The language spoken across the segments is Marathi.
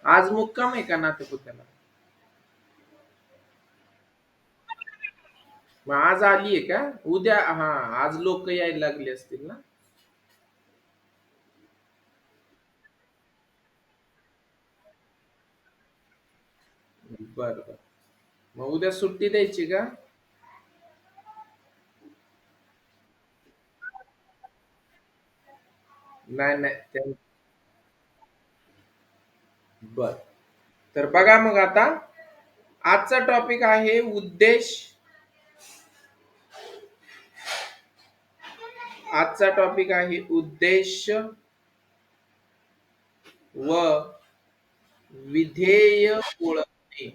आज मुक्काम आहे का नातेपुत्याला? मग आज आलीये का? उद्या हा, आज लोक यायला लागले असतील ना? बर बर. मग उद्या सुट्टी द्यायची का? नाही नाही बर. तर बघा मग आता आजचा टॉपिक आहे उद्देश. आजचा टॉपिक आहे उद्देश व विधेय ओळखणे.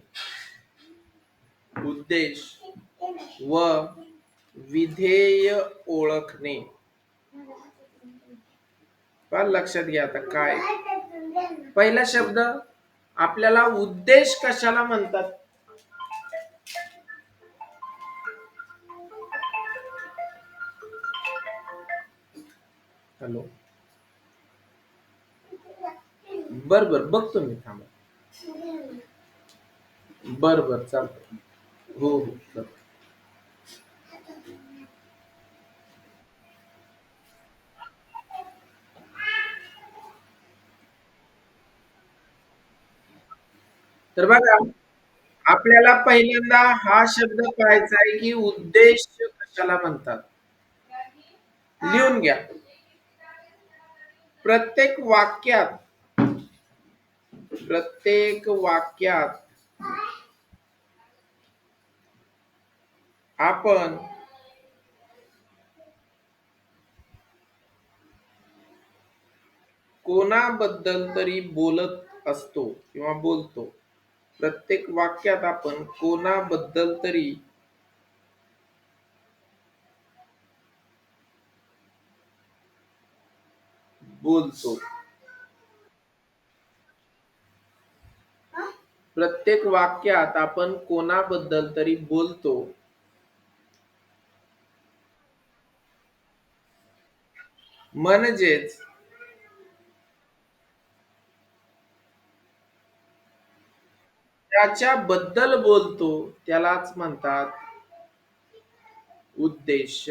उद्देश व विधेय ओळखणे. पण लक्षात घ्या आता काय पहिला शब्द आपल्याला उद्देश कशाला म्हणतात? हॅलो. बर बर बघतो मी, थांबा. बर बर चालतं. हो हो चालतं. तर बघा आपल्याला पहिल्यांदा हा शब्द कळायचा आहे की उद्देश कशाला म्हणतात. लिहून घ्या. प्रत्येक वाक्यात प्रत्येक वाक्यात आपण कोणाबद्दल तरी बोलत असतो किंवा बोलतो. प्रत्येक वाक्यात आपण कोणाबद्दल तरी बोलतो. प्रत्येक वाक्यात आपण कोणाबद्दल तरी बोलतो. म्हणजेच त्याच्याबद्दल बोलतो त्यालाच म्हणतात उद्देश.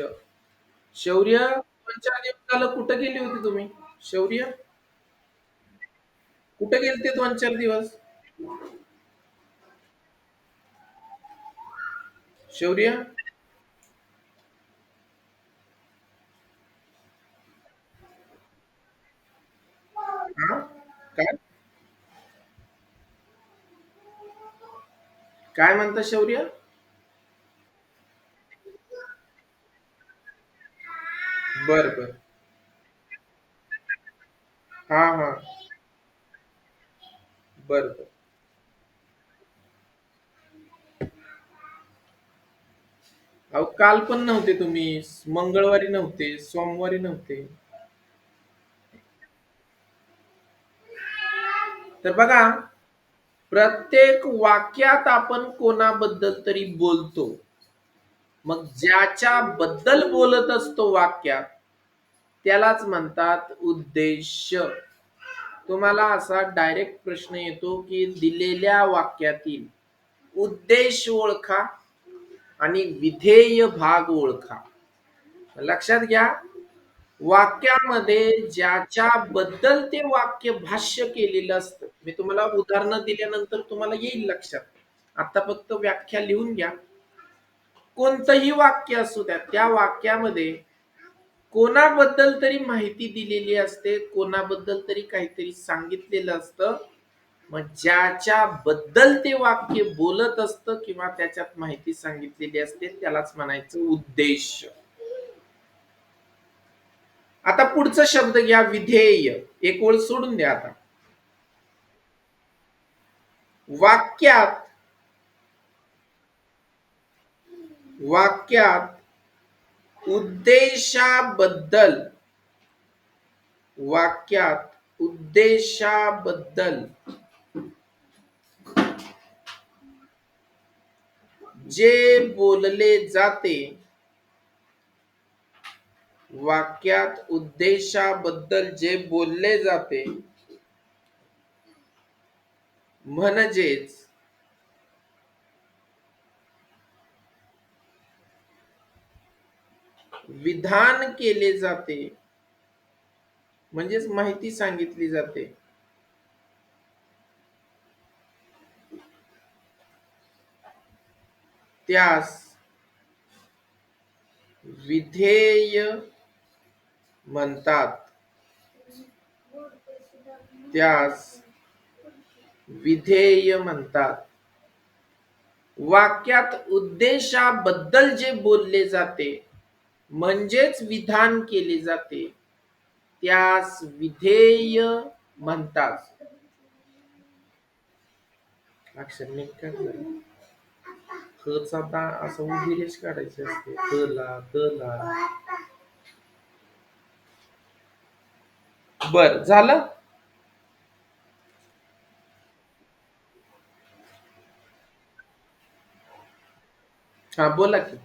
शौर्य, 2-4 दिवस झालं कुठे गेली होती तुम्ही? शौर्य, कुठे गेलते 2-4 दिवस? शौर्य, हा काय काय म्हणता शौर्य? बर बर. हा हा. बर बर. अहो काल पण नव्हते तुम्ही, मंगळवारी नव्हते, सोमवारी नव्हते. तर बघा प्रत्येक वाक्यात आपण कोणाबद्दल तरी बोलतो. मग ज्याच्या बद्दल बोलत असतो वाक्यात त्यालाच म्हणतात उद्देश. तुम्हाला असा डायरेक्ट प्रश्न येतो की दिलेल्या वाक्यातील उद्देश ओळखा आणि विधेय भाग ओळखा. लक्षात घ्या वाक्यामध्ये ज्याच्या बद्दल ते वाक्य भाष्य केलेलं असतं. मी तुम्हाला उदाहरणं दिल्यानंतर तुम्हाला येईल लक्षात. आता फक्त व्याख्या लिहून घ्या. कोणतंही वाक्य असू द्या त्या वाक्यामध्ये कोणाबद्दल तरी माहिती दिलेली असते, कोणाबद्दल तरी काहीतरी सांगितलेलं असतं. मग ज्याच्या बद्दल ते वाक्य बोलत असतं किंवा त्याच्यात माहिती सांगितलेली असते त्यालाच म्हणायचं उद्देश. आता पुढचा शब्द घ्या विधेय. एक ओळ सोडून द्या. आता वाक्यात वाक्यात उद्देशाबद्दल वाक्यात उद्देशाबद्दल जे बोलले जाते वाक्यात उद्देशाबद्दल जे बोलले जाते म्हणजेच विधान केले जाते, म्हणजेच माहिती सांगितली जाते. त्यास विधेय म्हणतात. त्यास विधेय म्हणतात. वाक्यात उद्देशाबद्दल जे बोलले जाते म्हणजेच विधान केले जाते त्यास विधेय म्हणतात. अक्षर नीट काढलं. खचा दा असं उभिरेष काढायची असते. तला तला. बर झालं. हा बोला की.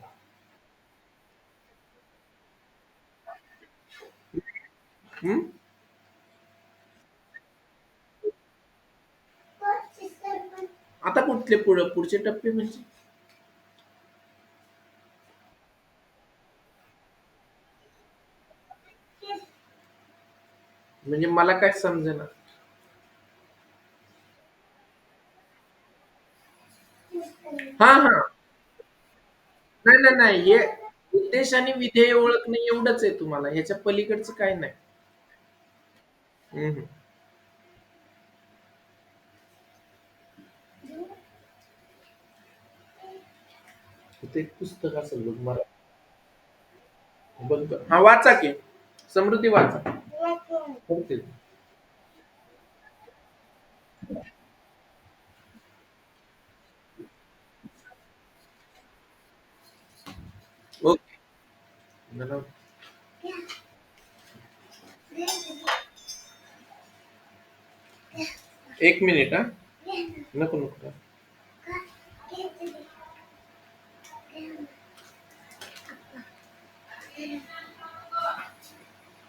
हम्म? आता कुठले पुढचे टप्पे म्हणजे म्हणजे मला काय समजेना. हा हा. नाही नाही नाही, हे उद्देश आणि विधेय ओळखणे एवढंच आहे तुम्हाला, ह्याच्या पलीकडचं काय नाही. हम्म. इथे एक पुस्तक असेल बघ मला. बघ हा वाचा की. समृद्धी वाचा. ओके. ओके. मला- एक मिनिट हा. नको नको.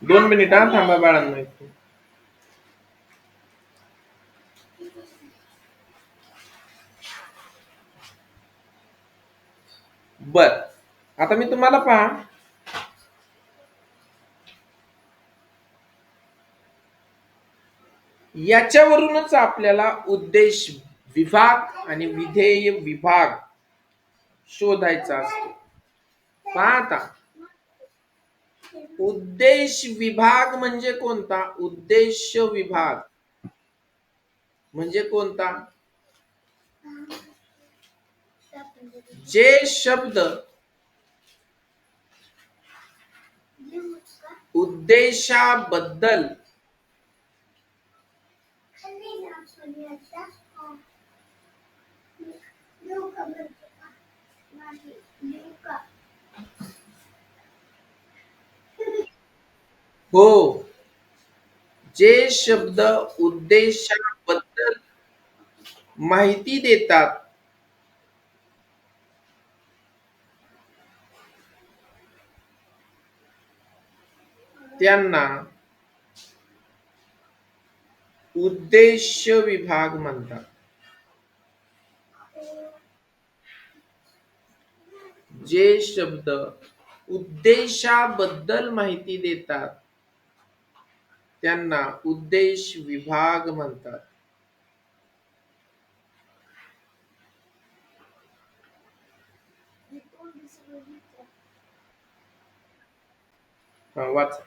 2 मिनिट हा, थांबा बाळांनो. बर. आता मी तुम्हाला पहा, याच्यावरूनच आपल्याला उद्देश विभाग आणि विधेय विभाग शोधायचा असतो. पहा आता, उद्देश विभाग म्हणजे कोणता? उद्देश विभाग म्हणजे कोणता? जे शब्द उद्देशाबद्दल हो, जे शब्द उद्देशाबद्दल माहिती देतात त्यांना उद्देश विभाग म्हणतात. जे शब्द उद्देशाबद्दल माहिती देतात त्यांना उद्देश विभाग म्हणतात. वाच.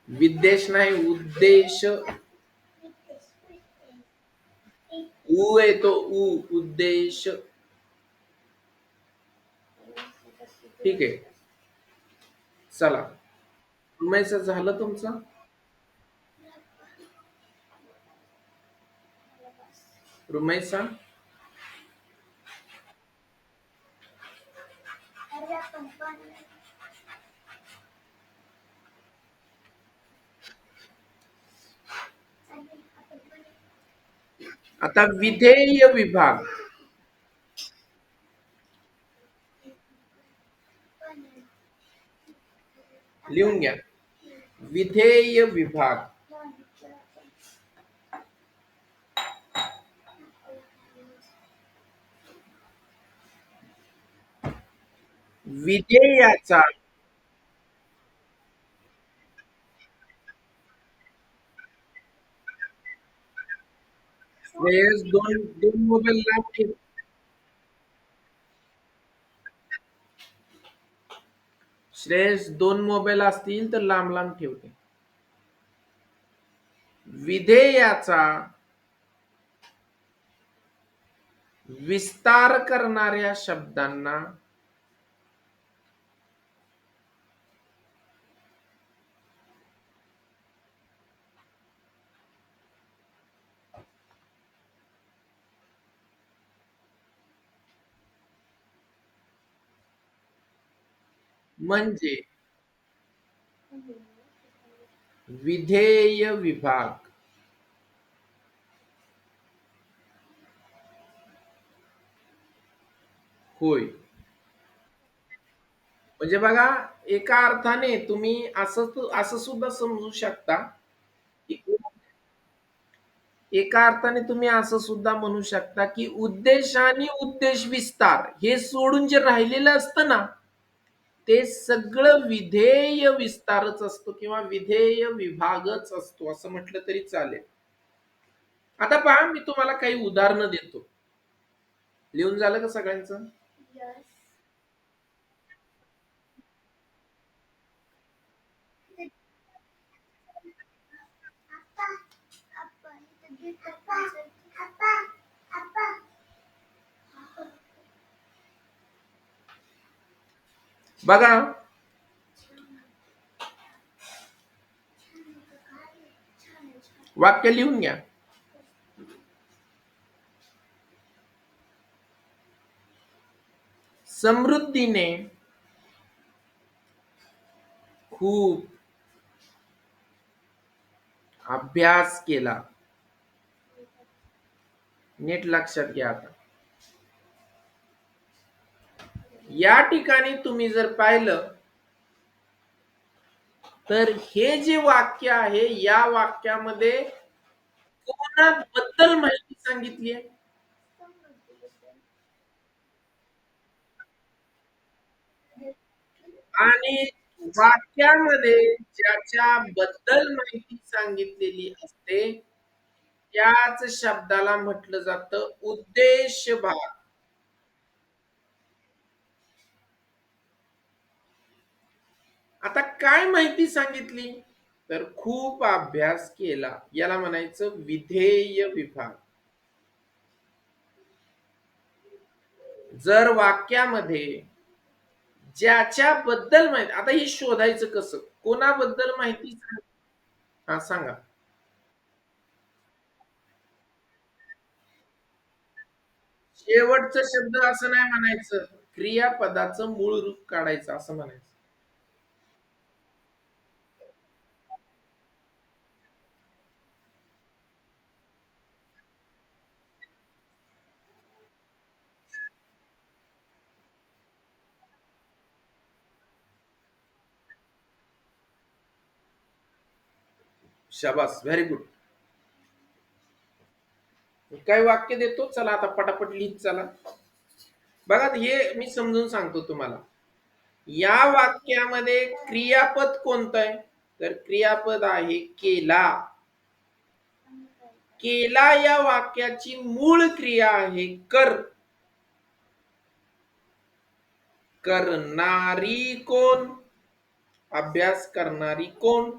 विद्देश नाही, उद्देश. उ येतो उ, उद्देश. ठीक आहे. चला, रुमेश झालं तुमचं? रुमेशा, आता विधेय विभाग. लिहून घ्या. विधेय विभाग. विधेयाचा श्रेयस दोन दोन मोबाईल लांब ठेव. श्रेयस दोन मोबाईल असतील तर लांब लांब ठेवते. विधेयाचा विस्तार करणाऱ्या शब्दांना म्हणजे विधेय विभाग होय. म्हणजे बघा, एका अर्थाने तुम्ही असं सुद्धा समजू शकता की एका अर्थाने तुम्ही असं सुद्धा म्हणू शकता की उद्देश आणि उद्देश विस्तार हे सोडून जे राहिलेलं असतं ना, ते सगळं विधेय विस्तारच असतो किंवा विधेय विभागच असतो असं म्हटलं तरी चालेल. आता पहा, मी तुम्हाला काही उदाहरणं देतो. लिहून झालं का सगळ्यांचं? बघा, वाक्य लिहून घ्या. समृद्धीने खूप अभ्यास केला. नीट लक्षात घ्या. आता या ठिकाणी तुम्ही जर पाहिलं तर हे जे वाक्य आहे, या वाक्यामध्ये कोणाबद्दल माहिती सांगितली आहे? आणि वाक्यामध्ये ज्याच्याबद्दल माहिती सांगितलेली असते त्याच शब्दाला म्हटलं जातं उद्देश भाग. आता काय माहिती सांगितली? तर खूप अभ्यास केला, याला म्हणायचं विधेय विभाग. जर वाक्यामध्ये ज्याच्याबद्दल माहिती, आता हे शोधायचं कसं? कोणाबद्दल माहिती हा सांगा. शेवटचं शब्द असं नाही म्हणायचं, क्रियापदाचं मूळ रूप काढायचं असं म्हणायचं. शाबास, व्हेरी गुड. काय वाक्य देतो, चला आता पटापट लिहित चला. बघा, हे मी समजून सांगतो तुम्हाला. या वाक्यामध्ये क्रियापद कोणतं आहे? तर क्रियापद आहे केला. केला या वाक्याची मूळ क्रिया आहे कर. करणारी कोण? अभ्यास करणारी कोण?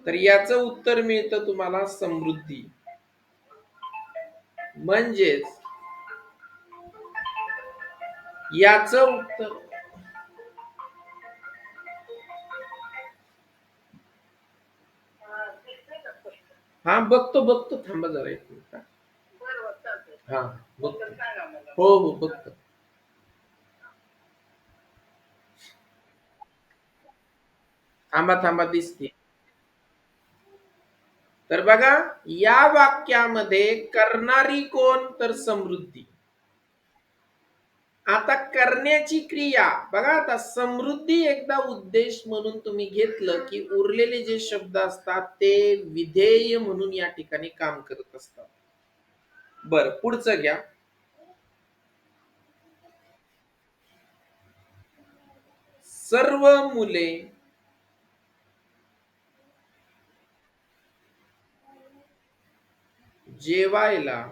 तर याचं उत्तर मिळतं तुम्हाला समृद्धी. म्हणजेच याचं उत्तर, हा बघतो बघतो, थांबा जरा एक मिनिट. हा बघतो. हो हो बघतो. थांबा थांबा, दिसते. तर बघा, या वाक्यामध्ये करणारी कोण? तर समृद्धी. आता करण्याची क्रिया बघा, आता समृद्धी एकदा उद्देश म्हणून तुम्ही घेतलं की उरलेले जे शब्द असतात ते विधेय म्हणून या ठिकाणी काम करत असतात. बर, पुढचं घ्या. सर्व मुले जेवायला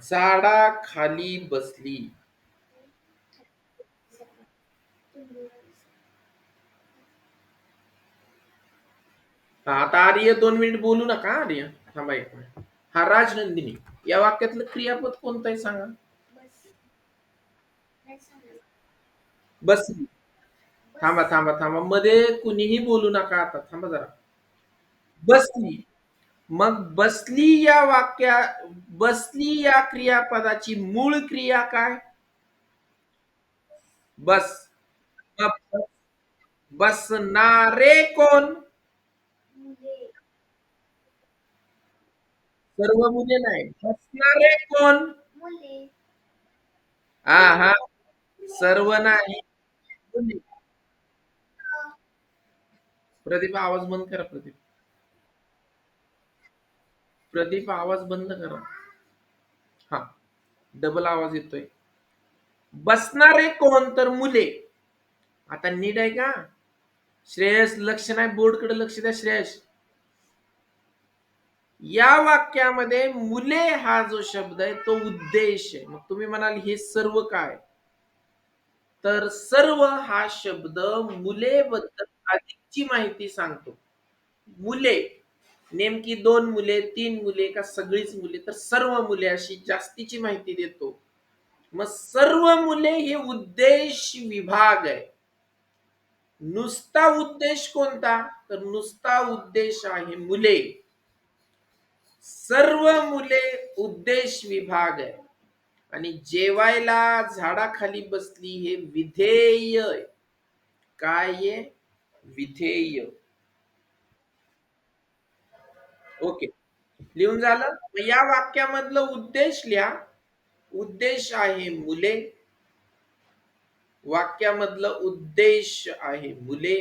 झाडाखाली बसली. हा, आता आर्य 2 मिनिट बोलू नका. आर्य थांबा एक मिनिट. हा, राजनंदिनी, या वाक्यातलं क्रियापद कोणतं आहे सांगा. बसली. थांबा थांबा थांबा, मध्ये कुणीही बोलू नका. आता थांबा जरा. बसली. मग बसली या वाक्या बसली या क्रियापदाची मूळ क्रिया काय? बस. मग बसणारे कोण? सर्व मुले नाही, बसणारे कोण? हा हा, सर्व नाही, मुले. प्रदीप, आवाज बंद करा. प्रदीप, प्रदीप, आवाज बंद करा. हा, डबल आवाज येतोय. बसणारे कोण तर मुले. आता नीट आहे का? श्रेयस, लक्ष नाही, बोर्डकडे लक्ष द्या. श्रेयस, या वाक्यामध्ये मुले हा जो शब्द आहे तो उद्देश आहे. मग तुम्ही म्हणाल हे सर्व काय? तर सर्व हा शब्द मुलेबद्दल अधिकची माहिती सांगतो. मुले, नेमकी 2 मुले, 3 मुले का सगळीच मुले? तर सर्व मुले अशी जास्तीची माहिती देतो. मग सर्व मुले हे उद्देश विभाग आहे. नुसता उद्देश कोणता? तर नुसता उद्देश आहे मुले. सर्व मुले उद्देश विभाग आहे. आणि जेवायला झाडाखाली बसली हे विधेय आहे. काय आहे? विधेय. ओके, लिहून झालं. मग या वाक्यामधलं उद्देश लिहा. उद्देश आहे मुले. वाक्यामधलं उद्देश आहे मुले.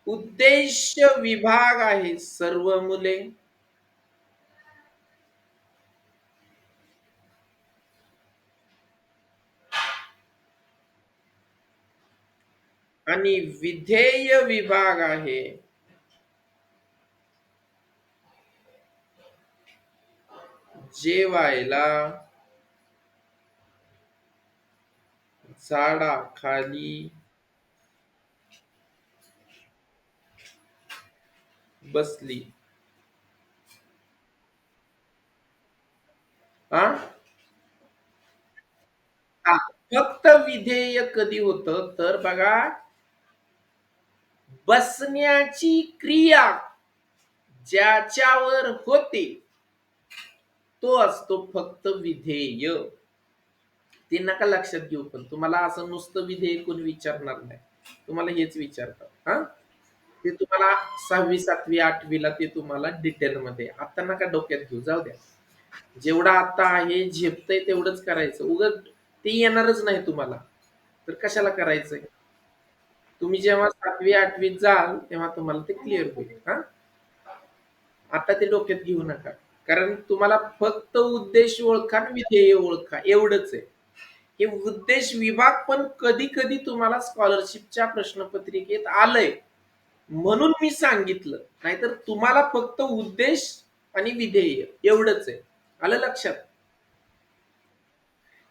उद्देश विभाग आहे सर्व मुले. आणि विधेय विभाग आहे जेवायला झाडाखाली बसली. हा, हा, फक्त विधेय कधी होतं तर बघा, बसण्याची क्रिया ज्याच्यावर होते तो असतो फक्त विधेय. ते नका लक्षात घेऊ, पण तुम्हाला असं नुसतं विधेय कोण विचारणार नाही. तुम्हाला हेच विचारतात. हा, ते तुम्हाला 6वी 7वी 8वीला ते तुम्हाला डिटेल मध्ये. आता नका डोक्यात घेऊ, जाऊ द्या. जेवढा आता आहे झेपतंय तेवढंच करायचं. उगाच ते येणारच नाही तुम्हाला, तर कशाला करायचंय? तुम्ही जेव्हा 7वी 8वीत जाल तेव्हा तुम्हाला ते क्लिअर होईल. हा, आता ते डोक्यात घेऊ नका. कारण तुम्हाला फक्त उद्देश ओळखा आणि विधेय ओळखा एवढंच आहे. हे उद्देश विभाग पण कधी कधी तुम्हाला स्कॉलरशिपच्या प्रश्नपत्रिकेत आलंय म्हणून मी सांगितलं. नाहीतर तुम्हाला फक्त उद्देश आणि विधेय एवढंच आहे. आलं लक्षात?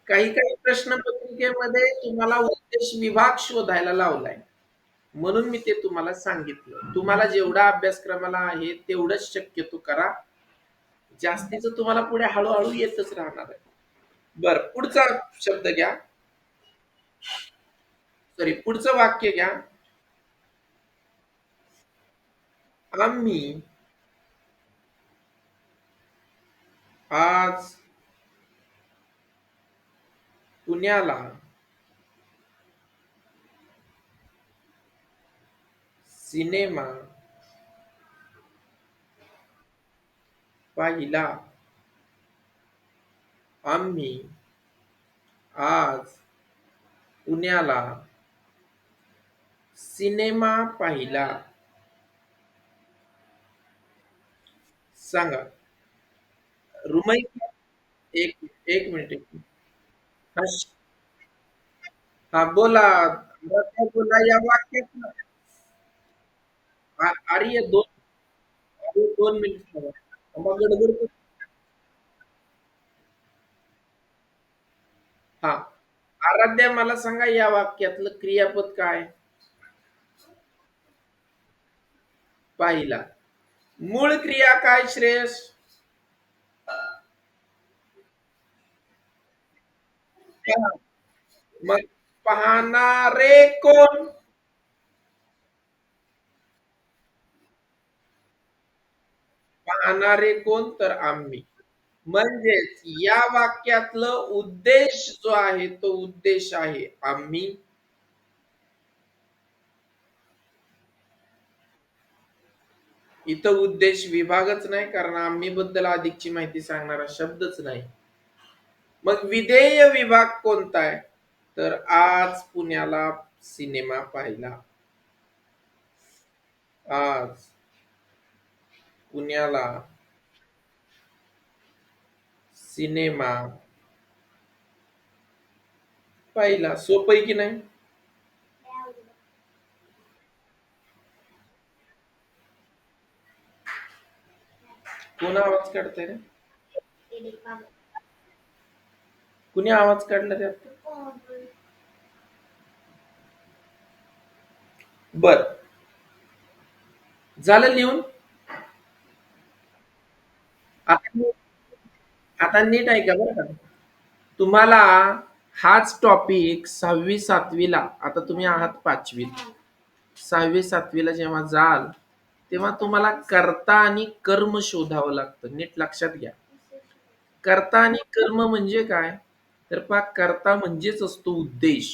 काही काही प्रश्नपत्रिकेमध्ये तुम्हाला उद्देश विभाग शोधायला लावलाय म्हणून मी ते तुम्हाला सांगितलं. तुम्हाला जेवढा अभ्यासक्रमाला आहे तेवढंच शक्यतो करा. जास्तीचं तुम्हाला पुढे हळूहळू येतच राहणार आहे. बर, पुढचा शब्द घ्या. सॉरी, पुढचं वाक्य घ्या. आम्ही आज पुण्याला सिनेमा पाहिला. आम्ही आज पुण्याला सिनेमा पाहिला. सांगा. रुमई. एक एक मिनिट, एक मिनिट. हा, हा, बोला. बोला या वाक्यात. अरे दोन, अरे 2 मिनिट थांबा. थांबा, गडबड. हा. आराध्या, मला सांगा या वाक्यातलं क्रियापद काय? पाहिला. मूळ क्रिया काय श्रेयस? पहा. मग पाहणारे कोण? पाहणारे कोण? तर आम्ही. म्हणजेच या वाक्यातलं उद्देश जो आहे तो उद्देश आहे आम्ही. इथं उद्देश विभागच नाही, कारण आम्ही बद्दल अधिकची माहिती सांगणारा शब्दच नाही. मग विधेय विभाग कोणता आहे? तर आज पुण्याला सिनेमा पाहिला. आज पुण्याला सिनेमा पाहिला. सोपं आहे की नाही? कोण आवाज काढतंय रे? कुणी आवाज काढला त्यात? बर. झालं लिहून? आता आता नीट ऐका बरं का. तुम्हाला हाच टॉपिक 6वी 7वीला, आता तुम्ही आहात 5वीत, 6वी 7वीला जेव्हा जाल तेव्हा तुम्हाला कर्ता आणि कर्म शोधावं लागतं. नीट लक्षात घ्या. कर्ता आणि कर्म म्हणजे काय? तर पहा, कर्ता म्हणजेच असतो उद्देश.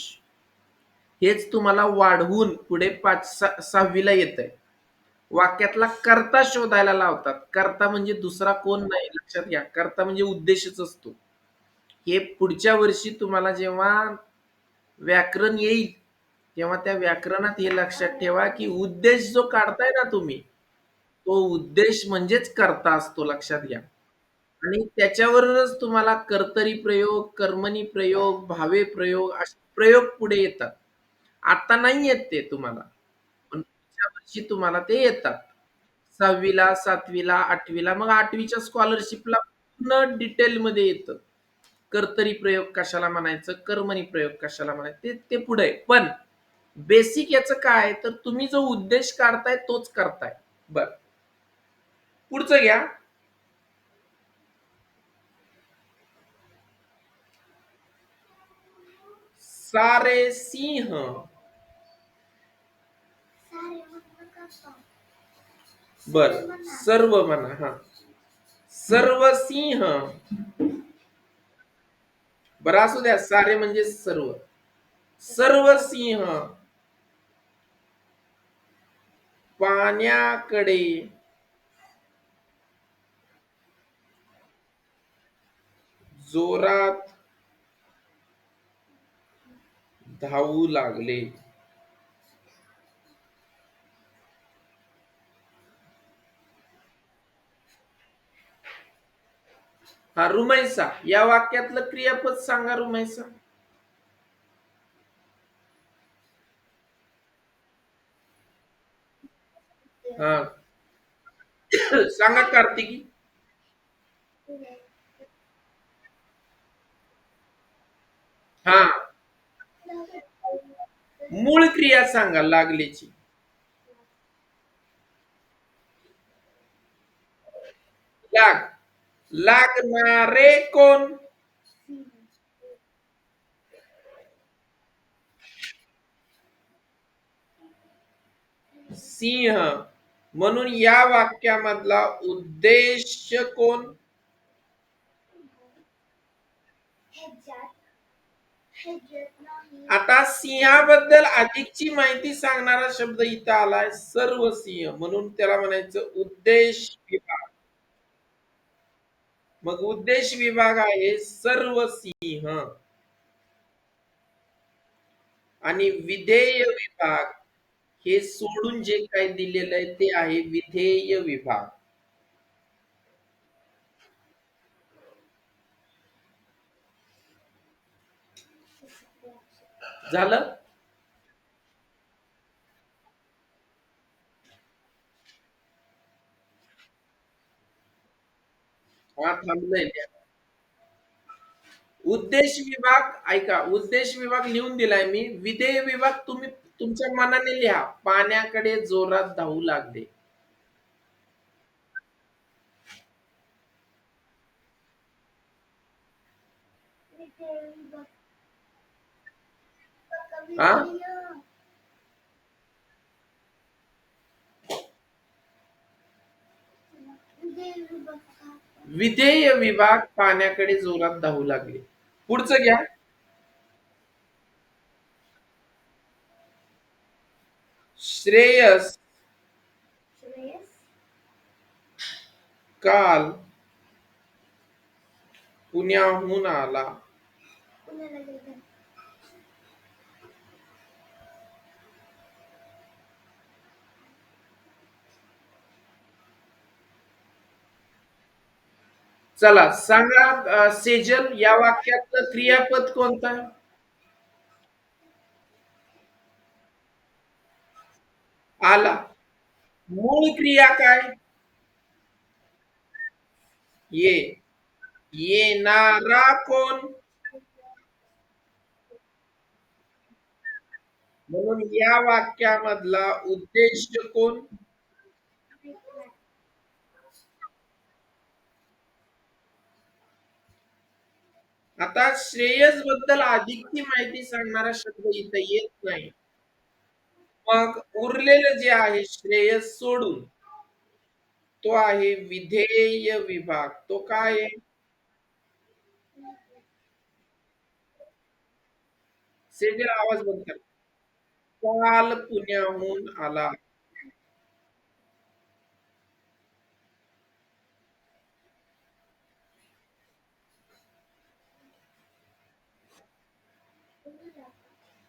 हेच तुम्हाला वाढवून पुढे 6वीला येत आहे. वाक्यातला कर्ता शोधायला लावतात. कर्ता म्हणजे दुसरा कोण नाही, लक्षात घ्या. कर्ता म्हणजे उद्देशच असतो. हे पुढच्या वर्षी तुम्हाला जेव्हा व्याकरण येईल तेव्हा त्या व्याकरणात हे लक्षात ठेवा की उद्देश जो काढताय ना तुम्ही, तो उद्देश म्हणजेच कर्ता असतो, लक्षात घ्या. आणि त्याच्यावरूनच तुम्हाला कर्तरी प्रयोग, कर्मणी प्रयोग, भावे प्रयोग असे प्रयोग पुढे येतात. आता नाही येत ते तुम्हाला, पण पुढच्या वर्षी तुम्हाला ते येतात. 6वी 7वीला 8वीला, मग 8वीच्या स्कॉलरशिपला पूर्ण डिटेलमध्ये येतं. कर्तरी प्रयोग कशाला म्हणायचं, कर्मणी प्रयोग कशाला म्हणायचं, ते ते पुढे आहे. पण बेसिक याचं काय, तर तुम्ही जो उद्देश काढताय तोच करताय. बर. पुढचं घ्या. सारे सिंह. बर. सर्व म्हणा. हा. सर्व सिंह. बरं, असू द्या. सारे म्हणजे सर्व. सर्व सिंह पाण्याकडे जोरात धावू लागले. हा, रुमैसा. या वाक्यातलं क्रियापद सांगा रुमैसा. हा. सांगा कार्तिकी. हा. मूळ क्रिया सांगा लागलेची. लाग. लागणारे कोण? सिंह. म्हणून या वाक्यामधला उद्देश कोण? आता सिंहाबद्दल अधिकची माहिती सांगणारा शब्द इथं आलाय सर्व सिंह, म्हणून त्याला म्हणायचं उद्देश विभाग. मग उद्देश विभाग आहे सर्व सिंह आणि विधेय विभाग हे सोडून जे काही दिलेलं आहे ते आहे विधेय विभाग. झालं? हा थांबलंय. उद्देश विभाग ऐका, उद्देश विभाग लिहून दिलाय मी. विधेय विभाग तुम्ही तुमच्या मनाने लिहा. पाण्याकडे जोरात धावू लागले. हा, विधेय विभाग पाण्याकडे जोरात धावू लागले. पुढचं घ्या. श्रेयस काल पुण्याहून आला. चला सांगा, सेजल या वाक्यातलं क्रियापद कोणतं? आला. मूळ क्रिया काय? ये. येणारा कोण? म्हणून या वाक्यामधला उद्देश कोण? आता श्रेयस बद्दल अधिकची माहिती सांगणारा शब्द इथं येत नाही. मग उरलेलं जे आहे श्रेयस सोडून, तो आहे विधेय विभाग. तो काय आहे? सेजल आवाज बंद कर. काल पुण्याहून आला.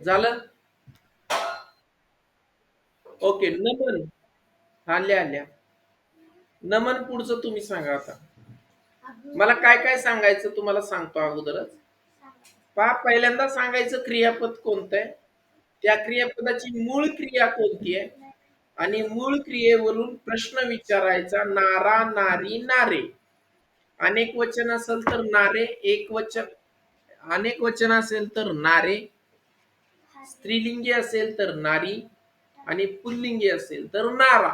झालं? ओके. नमन. आल्या आल्या. नमन पुढचं तुम्ही सांगा आता. मला काय काय सांगायचं तुम्हाला सांगतो अगोदरच. पहा, पहिल्यांदा सांगायचं क्रियापद कोणतं आहे, त्या क्रियापदाची मूळ क्रिया कोणती आहे आणि मूळ क्रियेवरून प्रश्न विचारायचा. नारा, नारी, नारे. अनेक वचन असेल तर नारे, एक वचन अनेक वचन असेल तर नारे, स्त्रीलिंगी असेल तर नारी आणि पुल्लिंगी असेल तर नारा.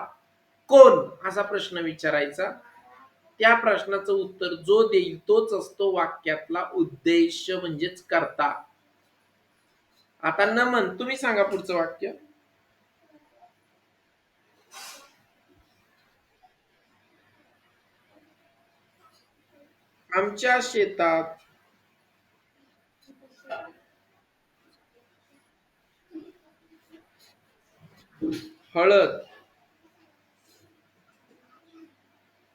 कोण असा प्रश्न विचारायचा. त्या प्रश्नाचं उत्तर जो देईल तोच असतो वाक्यातला उद्देश म्हणजेच कर्ता. आता नमन तुम्ही सांगा पुढचं वाक्य. आमच्या शेतात हळद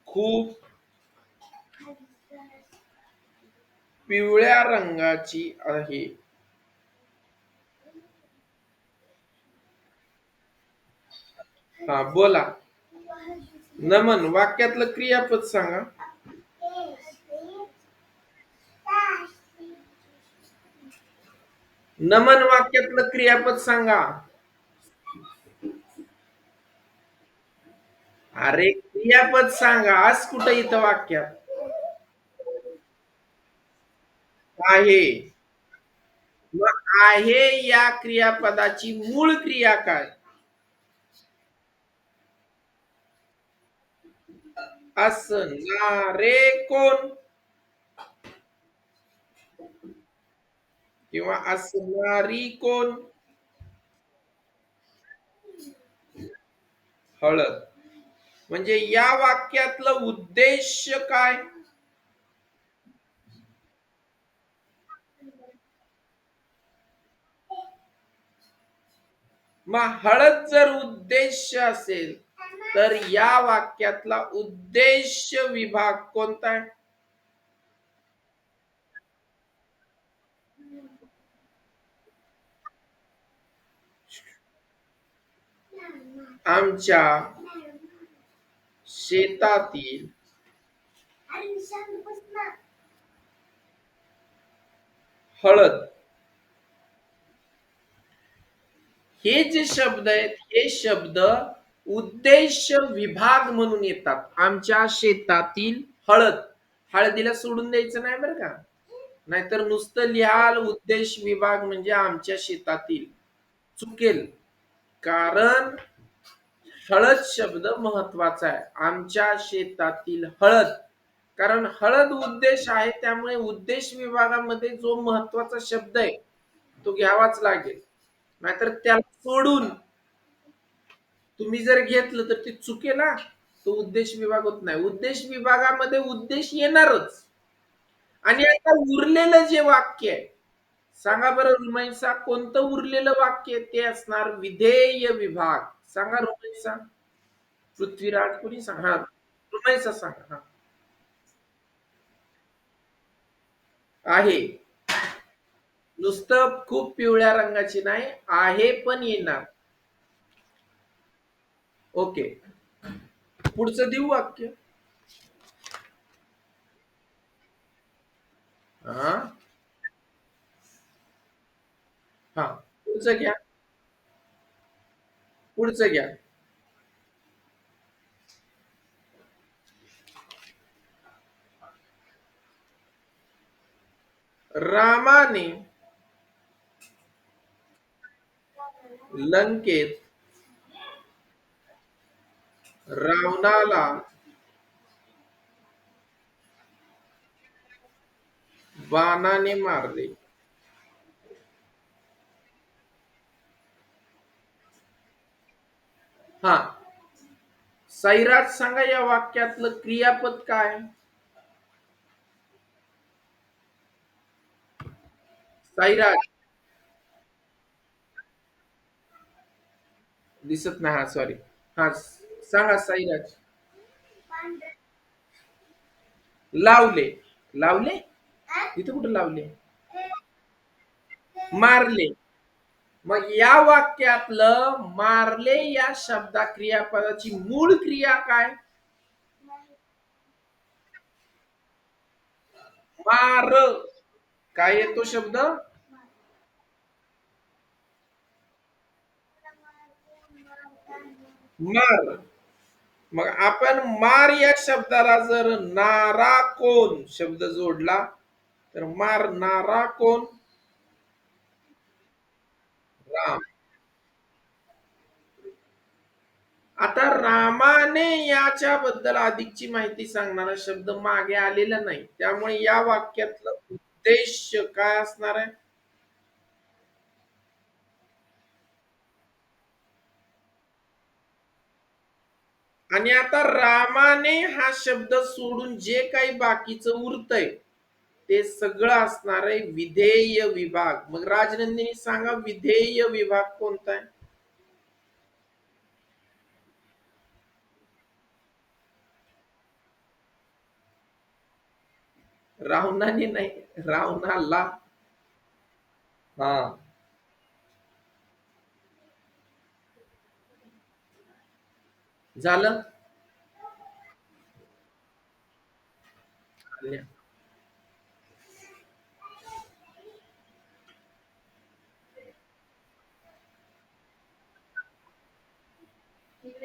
खूप पिवळ्या रंगाची आहे. हा बोला. नमन वाक्यातलं क्रियापद सांगा. नमन वाक्यातलं क्रियापद सांगा. अरे क्रियापद सांगा. आज कुठं इथं वाक्यात आहे. मग आहे या क्रियापदाची मूळ क्रिया काय? असणारे कोण किंवा असणारी कोण? हळद. म्हणजे या वाक्यातलं उद्देश काय? मग हळद जर उद्देश असेल तर या वाक्यातला उद्देश विभाग कोणता आहे? आमच्या शेतातील हळद. हे जे शब्द आहेत हे शब्द उद्देश विभाग म्हणून येतात. आमच्या शेतातील हळद. हळदीला सोडून द्यायचं नाही बरं का. नाहीतर नुसतं लिहाल उद्देश विभाग म्हणजे आमच्या शेतातील चुकेल. कारण हळद शब्द महत्वाचा आहे. आमच्या शेतातील हळद. कारण हळद उद्देश आहे त्यामुळे उद्देश विभागामध्ये जो महत्वाचा शब्द आहे तो घ्यावाच लागेल. नाहीतर त्याला सोडून तुम्ही जर घेतलं तर ते चुकेल ना. तो उद्देश विभाग होत नाही. उद्देश विभागामध्ये उद्देश येणारच. आणि आता उरलेलं जे वाक्य आहे सांगा बरं रुमैसा कोणतं उरलेलं वाक्य ते असणार विधेय विभाग. सांगा रुमैसा. पृथ्वीराज कोणी सांगा हा रुमैसा सांगा. हा आहे. नुसतं खूप पिवळ्या रंगाची नाही आहे पण येणार. ओके. पुढचं देऊ वाक्य. हा हा पुढचं घ्या. पुढचं घ्या. रामाने लंकेत रावणाला बाणाने मारले. हा साईराज सांगा या वाक्यातलं क्रियापद काय. साईराज दिसत नाही. हा सॉरी. हा सांगा साईराज. लावले. लावले इथं कुठे लावले. मारले. मग या वाक्यातलं मारले या शब्दा क्रियापदाची मूळ क्रिया काय. मार. काय येतो शब्द. मार. मग आपण मार या शब्दाला जर नारा कोण शब्द जोडला तर मारणारा कोण. राम. आता रामाने याच्याबद्दल अधिकची माहिती सांगणारा शब्द मागे आलेला नाही त्यामुळे या वाक्यातलं उद्देश काय असणार आहे. आणि आता रामाने हा शब्द सोडून जे काही बाकीचं उरतंय ते सगळं असणार आहे विधेय विभाग. मग राजनंदिनी सांगा विधेय विभाग कोणता आहे. रावणाने नाही रावणाला. हा झालं.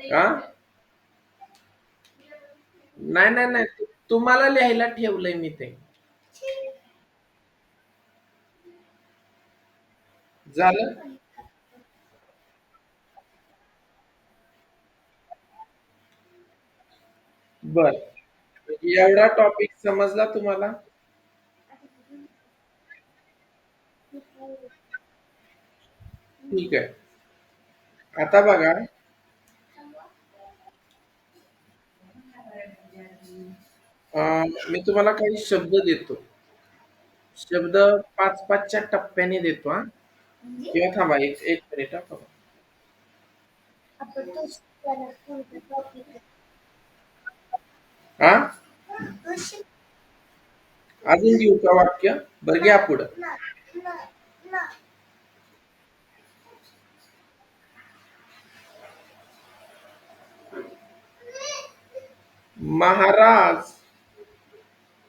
हा नाही नाही नाही तुम्हाला लिहायला ठेवलंय मी ते. झालं. बर एवढा टॉपिक समजला तुम्हाला. ठीक आहे. आता बघा मी तुम्हाला काही शब्द देतो. शब्द पाच पाचच्या टप्प्याने देतो हा. किंवा थांबा एक एक मिनिट हा, थांबा. हा अजून देऊ का वाक्य. बरं घ्या पुढं. महाराज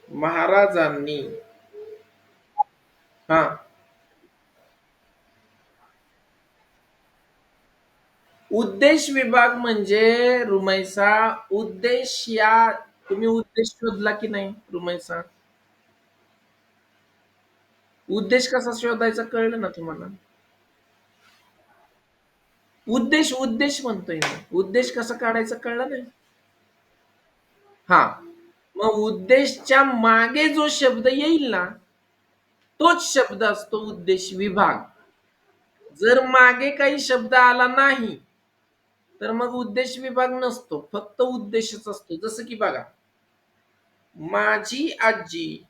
महाराजांनी हा उद्देश विभाग म्हणजे रुमैसा उद्देश या तुम्ही उद्देश शोधला की नाही रुमैसा उद्देश कसा शोधायचा कळलं ना तुम्हाला उद्देश म्हणतोय मी उद्देश कसा काढायचा कळलं नाही हा मग उद्देशच्या मागे जो शब्द येईल ना तोच शब्द असतो उद्देश विभाग जर मागे काही शब्द आला नाही तर मग उद्देश विभाग नसतो फक्त उद्देशच असतो जसं की बघा माझी आजी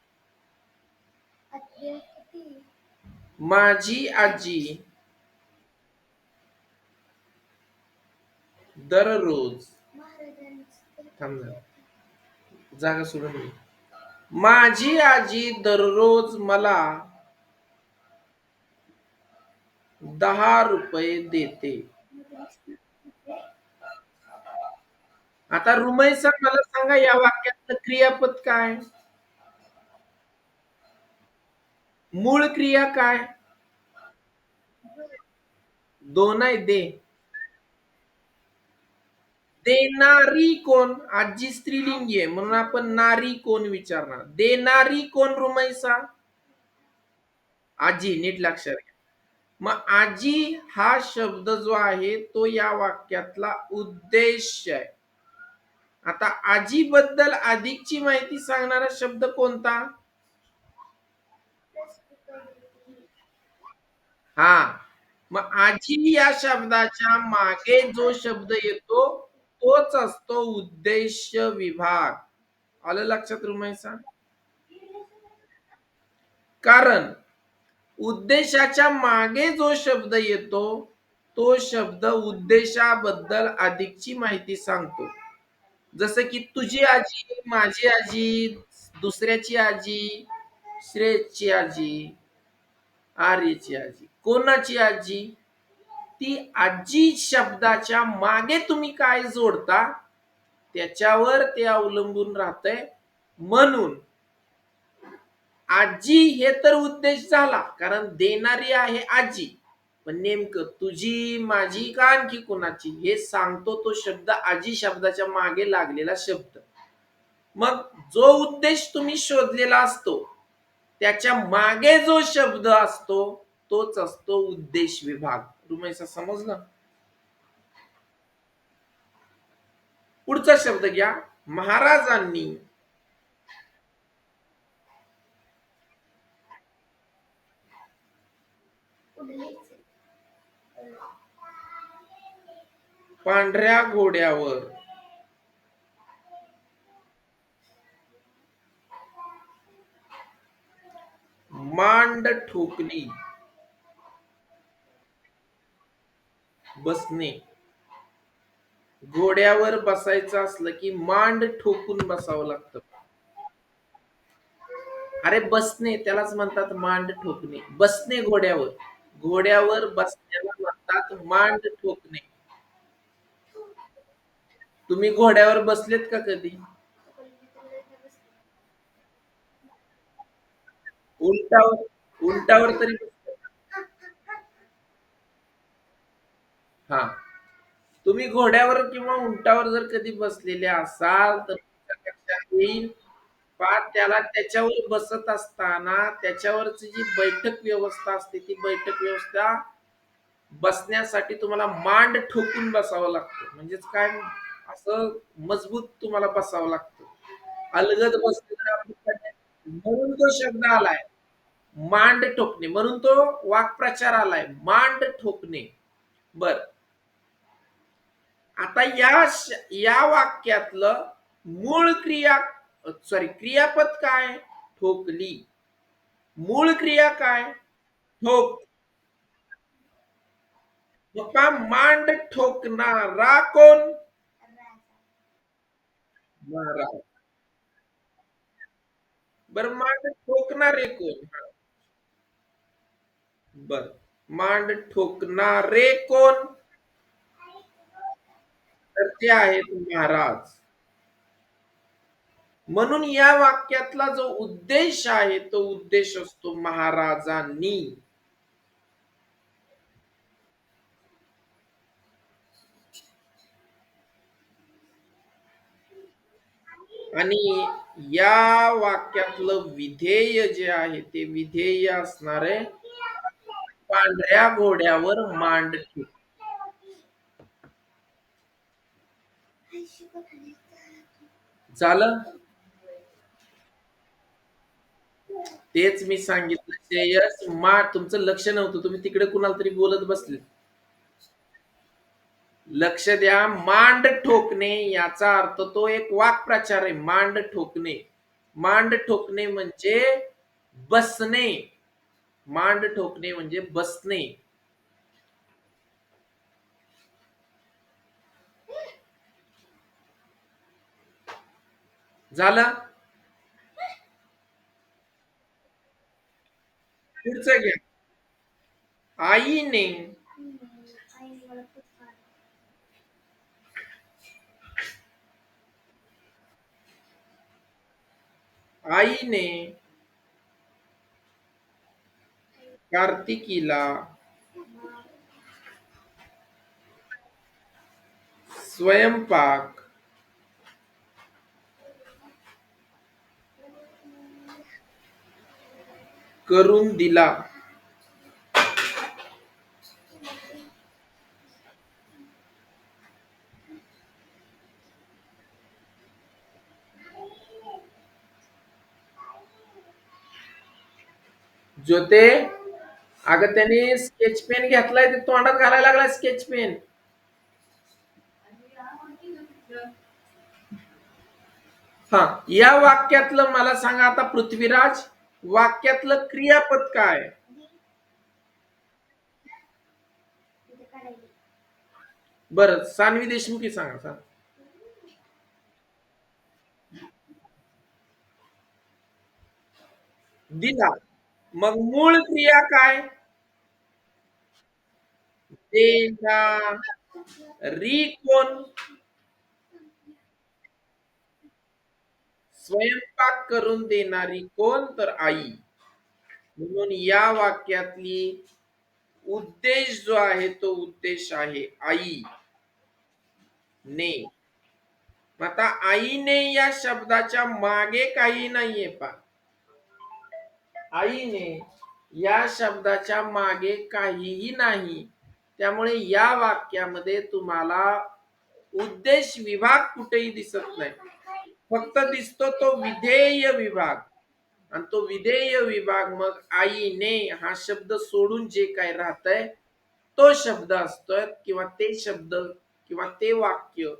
माझी आजी दररोज थांब जरा, जागा सोडून दे. माझी आजी दररोज मला 10 रुपये देते आता रुमैसा मला सांगा या वाक्यातलं क्रियापद काय मूळ क्रिया काय दोन आहे दे देणारी कोण आजी स्त्रीलिंगी आहे म्हणून आपण नारी कोण विचारणार देणारी कोण रुमैसा आजी नीट लक्षात घ्या मग आजी हा शब्द जो आहे तो या वाक्यातला उद्देश आहे आता आजी बद्दल अधिकची माहिती सांगणारा शब्द कोणता हा मग आजी या शब्दाच्या मागे जो शब्द येतो तोच असतो उद्देश विभाग आलं लक्षात रुमैसा कारण उद्देशाच्या मागे जो शब्द येतो तो शब्द उद्देशाबद्दल अधिकची माहिती सांगतो जसं की तुझी आजी माझी आजी दुसऱ्याची आजी श्रेयसची आजी आर्यची आजी कोणाची आजी ती आजी शब्दाच्या मागे तुम्ही काय जोडता त्याच्यावर ते अवलंबून राहतंय म्हणून आजी हे तर उद्देश झाला कारण देणारी आहे आजी पण नेमकं तुझी माझी का आणखी कोणाची हे सांगतो तो शब्द आजी शब्दाच्या मागे लागलेला शब्द मग जो उद्देश तुम्ही शोधलेला असतो त्याच्या मागे जो शब्द असतो तोच असतो उद्देश विभाग तुम्ही समजलं पुढचा शब्द घ्या महाराजांनी पांढऱ्या घोड्यावर मांड ठोकली बसणे घोड्यावर बसायचं असलं की मांड ठोकून बसावं लागतं अरे बसणे त्यालाच म्हणतात मांड ठोकणे बसणे घोड्यावर घोड्यावर बसण्याला म्हणतात मांड ठोकणे तुम्ही घोड्यावर बसलेत का कधी उंटावर उंटावर तरी हा तुम्ही घोड्यावर किंवा उंटावर जर कधी बसलेले असाल तर तुमच्या लक्षात येईल पा त्याला त्याच्यावर बसत असताना त्याच्यावरची जी बैठक व्यवस्था असते ती बैठक व्यवस्था बसण्यासाठी तुम्हाला मांड ठोकून बसावं लागतं म्हणजेच काय असं मजबूत तुम्हाला बसावं लागतं अलगद बसले तर म्हणून तो शब्द आलाय मांड ठोकणे म्हणून तो वाक्प्रचार आलाय मांड ठोकणे बर आता या वाक्यातलं मूळ क्रिया सॉरी क्रियापद काय ठोकली मूळ क्रिया काय ठोक मग मांड ठोकणारा कोण महाराज बर मांड ठोकणारे कोण बर मांड ठोकणारे कोण तर ते आहेत महाराज म्हणून या वाक्यातला जो उद्देश आहे तो उद्देश असतो महाराजांनी. आणि या वाक्यातलं विधेय जे आहे ते विधेय असणार आहे पांढऱ्या घोड्यावर मांड ठेवून. झालं. तेच मी सांगितलं श्रेयस तुमचं लक्ष नव्हतं, तुम्ही तिकडे कुणाला तरी बोलत बसले. लक्ष द्या. मांड ठोकणे याचा अर्थ तो एक वाक्प्रचार आहे. मांड ठोकणे. मांड ठोकणे म्हणजे बसणे. मांड ठोकणे म्हणजे बसणे. झालं. पुढचं घ्या. आईने आईने कार्तिकीला स्वयंपाक करून दिला. ज्योते, अगं त्याने स्केच पेन घेतलाय ते तोंडात घालायला लागला स्केच पेन. हा. या वाक्यातलं मला सांगा आता पृथ्वीराज, वाक्यातलं क्रियापद काय? बरं सानवी देशमुखी सांगा सांग. दिला. मग मूळ क्रिया काय? देणारी कोण? स्वयंपाक करून देणारी कोण? तर आई. म्हणून या वाक्यातली उद्देश जो आहे तो उद्देश आहे आई ने. आता आईने या शब्दाच्या मागे काही नाहीये पा. आईने या शब्दाच्या मागे काहीही नाही. त्यामुळे या वाक्यामध्ये तुम्हाला उद्देश विभाग कुठेही दिसत नाही. फक्त दिसतो तो विधेय विभाग. आणि तो विधेय विभाग मग आईने हा शब्द सोडून जे काही राहतंय तो शब्द असतोय किंवा ते शब्द किंवा ते वाक्य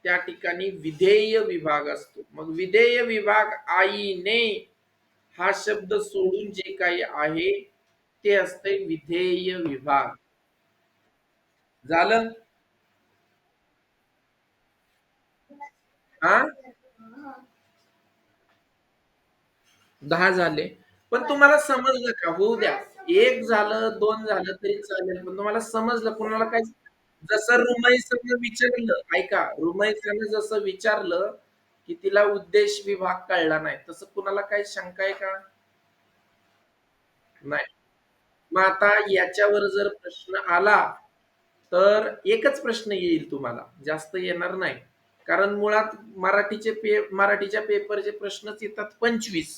त्या ठिकाणी विधेय विभाग असतो. मग विधेय विभाग आईने हा शब्द सोडून जे काही आहे ते असते विधेय विभाग. झालं. हा. 10 झाले. पण तुम्हाला समजलं का? होऊ द्या. एक झालं, दोन झालं तरी चालेल. पण तुम्हाला समजलं कुणाला काय? जसं रुमैसानं विचारलं, ऐका, रुमैसानं जसं विचारलं, की तिला उद्देश विभाग कळला नाही. तसं कुणाला काही शंका आहे का? नाही. मग आता याच्यावर जर प्रश्न आला, तर एकच प्रश्न येईल तुम्हाला. जास्त येणार नाही. कारण मुळात मराठीच्या पेपरचे प्रश्नच येतात 25.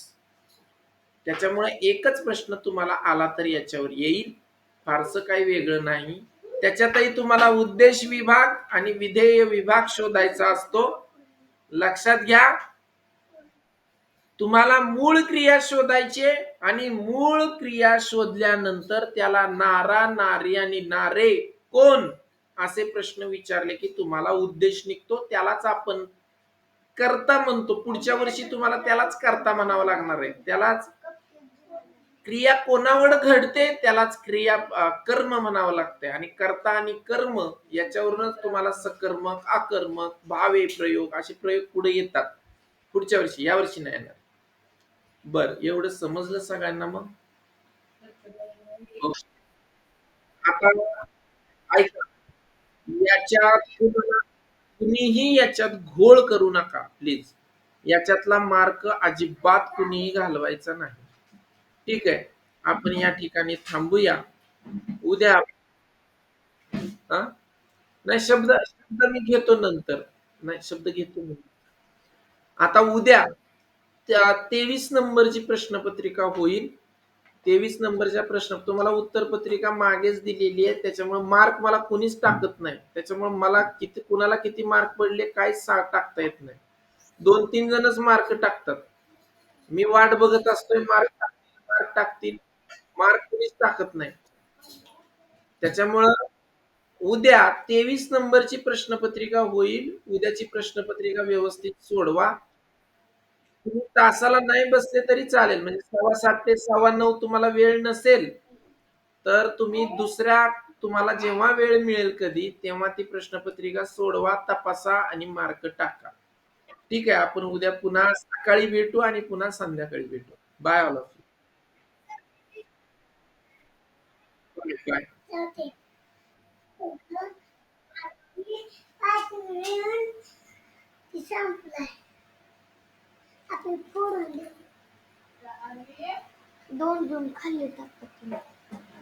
त्याच्यामुळे एकच प्रश्न तुम्हाला आला तर याच्यावर येईल. फारसं काही वेगळं नाही. त्याच्यातही तुम्हाला उद्देश विभाग आणि विधेय विभाग शोधायचा असतो. लक्षात घ्या. तुम्हाला मूळ क्रिया शोधायचे आणि मूळ क्रिया शोधल्यानंतर त्याला नारा, नारी आणि नारे कोण असे प्रश्न विचारले की तुम्हाला उद्देश निघतो. त्यालाच आपण कर्ता म्हणतो. पुढच्या वर्षी तुम्हाला त्यालाच कर्ता म्हणावं लागणार आहे. त्यालाच क्रिया कोणावर घडते त्यालाच कर्म म्हणावं लागतंय. आणि कर्ता आणि कर्म याच्यावरूनच तुम्हाला सकर्मक, आकर्मक, भावे प्रयोग असे प्रयोग पुढे येतात. पुढच्या वर्षी, या वर्षी नाही येणार. बर, एवढं समजलं सगळ्यांना मग? हो. आता ऐका, याच्यात कुणीही याच्यात घोळ करू नका प्लीज. याच्यातला मार्क अजिबात कुणीही घालवायचा नाही. ठीक आहे. आपण या ठिकाणी थांबूया. उद्या हा नाही, शब्द शब्द मी घेतो नंतर. नाही, शब्द घेतो मी. आता उद्या त्या 23 नंबरची प्रश्नपत्रिका होईल. 23 नंबरच्या प्रश्न तुम्हाला उत्तरपत्रिका मागेच दिलेली आहे. त्याच्यामुळे मार्क मला कुणीच टाकत नाही. त्याच्यामुळे मला किती कुणाला किती मार्क पडले काय टाकता येत नाही. 2-3 जणच मार्क टाकतात. मी वाट बघत असतोय मार्क टाकतील, मार्क टाकतील. मार्क कुणीच टाकत नाही. त्याच्यामुळं उद्या 23 नंबरची प्रश्नपत्रिका होईल. उद्याची प्रश्नपत्रिका व्यवस्थित सोडवा. तुम्ही तासाला नाही बसले तरी चालेल. म्हणजे 7:15 ते 9:15 तुम्हाला वेळ नसेल, तर तुम्ही दुसऱ्या तुम्हाला जेव्हा वेळ मिळेल कधी, तेव्हा ती प्रश्नपत्रिका सोडवा, तपासा आणि मार्क टाका. ठीक आहे. आपण उद्या पुन्हा सकाळी भेटू आणि पुन्हा संध्याकाळी भेटू. Bye all of you. Bye. आपण फोडून 2 खाल्ले टाकतात.